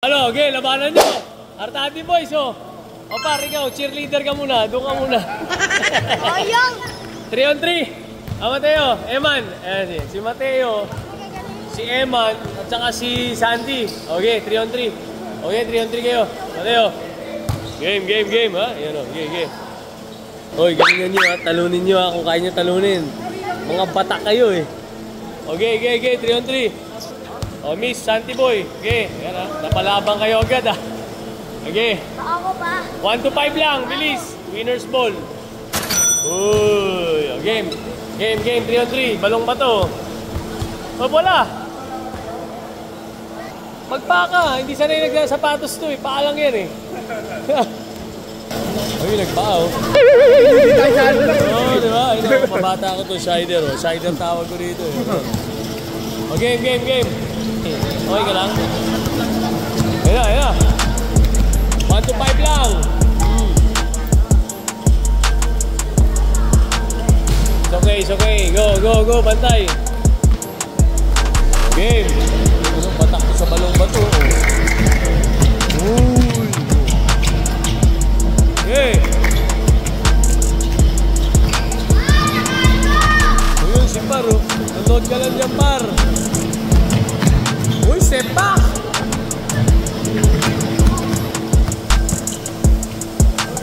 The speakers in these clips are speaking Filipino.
Ano, okay, labanan nyo. Artati boys, oh. O par, ikaw, cheerleader ka muna. Doon ka muna. Oyong! 3 on 3. Mateo, Eman. Ayan, si Mateo, si Eman, at saka si Sandy. Okay, 3 on 3. Okay, 3 on 3 kayo. Mateo. Game, ha? Ayan, o, game. Hoy, galingan nyo, ha? Talunin nyo, ha? Kung kaya nyo talunin. Mga batak kayo, eh. Okay, 3 on 3. Oh, Miss Santi Boy. Okay, yan ha. Napalabang kayo agad ha. Okay. Ako pa. 1 to 5 lang, bilis. Winner's ball. Uy, oh, game, 3 on 3. Balong ba to? Oh, wala. Magpaka, hindi sanay nagsasapatos to eh. Paa lang yan eh. Ay, nagpaa oh. Oh, diba? Ay, mabata ako to, Shider oh. Shider tawag ko dito eh. Oh, game. Okay ka lang? Ayan. 1 to 5 lang. It's okay. Go. Bantay. Game. Anong batak ko sa balong bato? Uy. Okay. Ayun si Par oh. Nanood ka lang dyan Par. Uy, step back!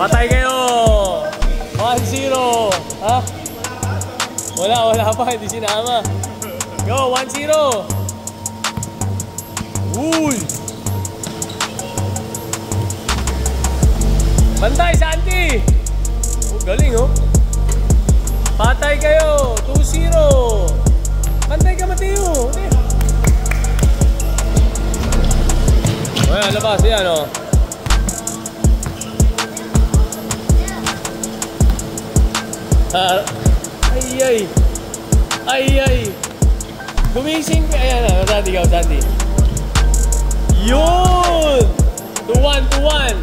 Patay kayo! 1-0! Ha? Wala pa, hindi sinama. Go, 1-0! Uy! Bantay, Santi! Oh, galing oh! Patay kayo! 2-0! Bantay ka, Mateo! Ayan, labas. Yan, o. Ay. Gumising ka. Ayan, Santi. Yun! 2-1.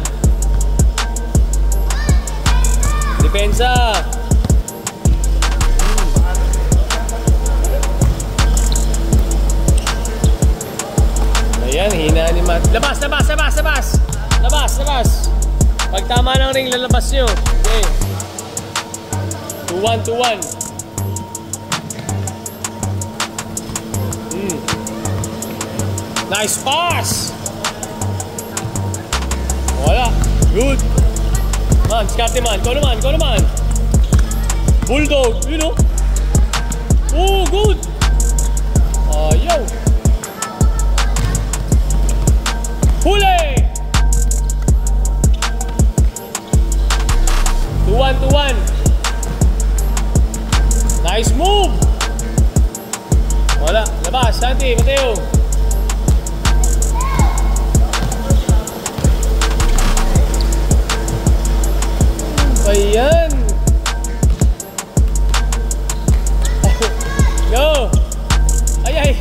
Depensa. Ayan, hina ni Matt. Labas! Pag tama ng ring, lalabas nyo. Okay. 2-1. Nice pass! Wala. Good. Man, skarte man. Go naman. Bulldog, you know. Oh, good. Yo. Huli! 2-1. Nice move! Wala. Labas. Santi, Mateo. Ayan! Go! Ay!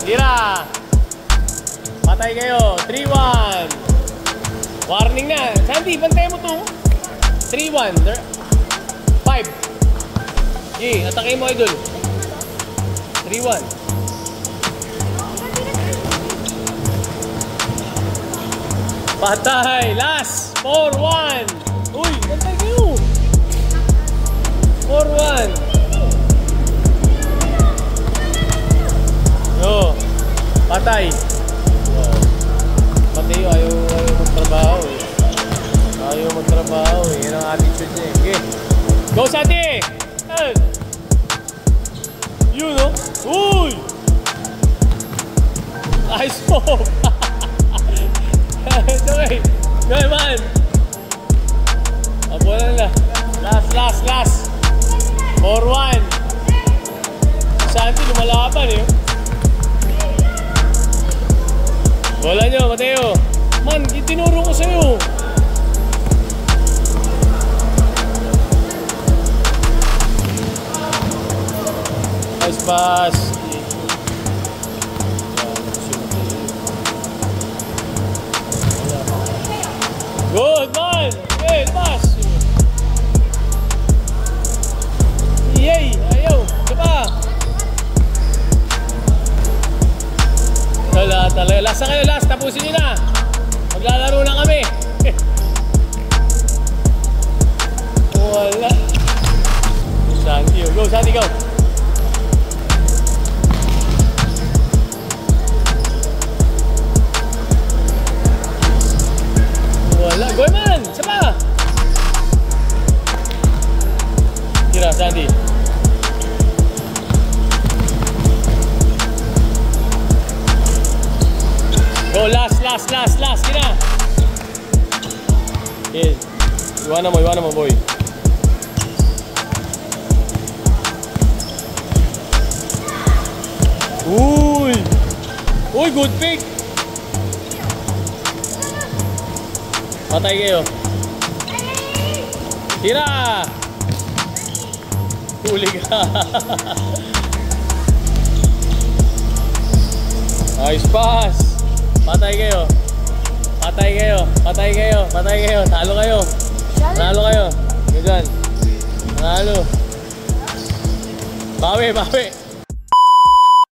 Tira! Patay kayo. 3-1. Warning na. Sandy, bantay mo to. 3-1. 5. Okay, atake mo idol. 3-1. Patay. Last. 4-1. Uy, bantay kayo. 4-1. Yo, patay. Patay, ayaw magtrabaho eh. Yan ang attitude niya eh. Okay. Go, Santi! Yun, no? Uy! Nice move! It's okay. Go, man! Abuelan na. Last. 4-1. Santi, lumalaban eh. Bola nyo, Mateo. Man, itinuro ko sa'yo. Nice pass. Good, man. Okay, pass. Yay, ayaw. Diba? talaga. Last na kayo, last. Tapusin nyo na. Maglalaro na kami. Wala. Santi, go Santi, go. Wala, go man. Isa pa. Tira, Santi. Go, last. Kina. Okay. Iwanan mo, boy. Uy, good pick. Patay kayo. Tira. Huli ka. Nice pass. Patay kayo. Talo kayo. Ganyan. Talo. Bawi.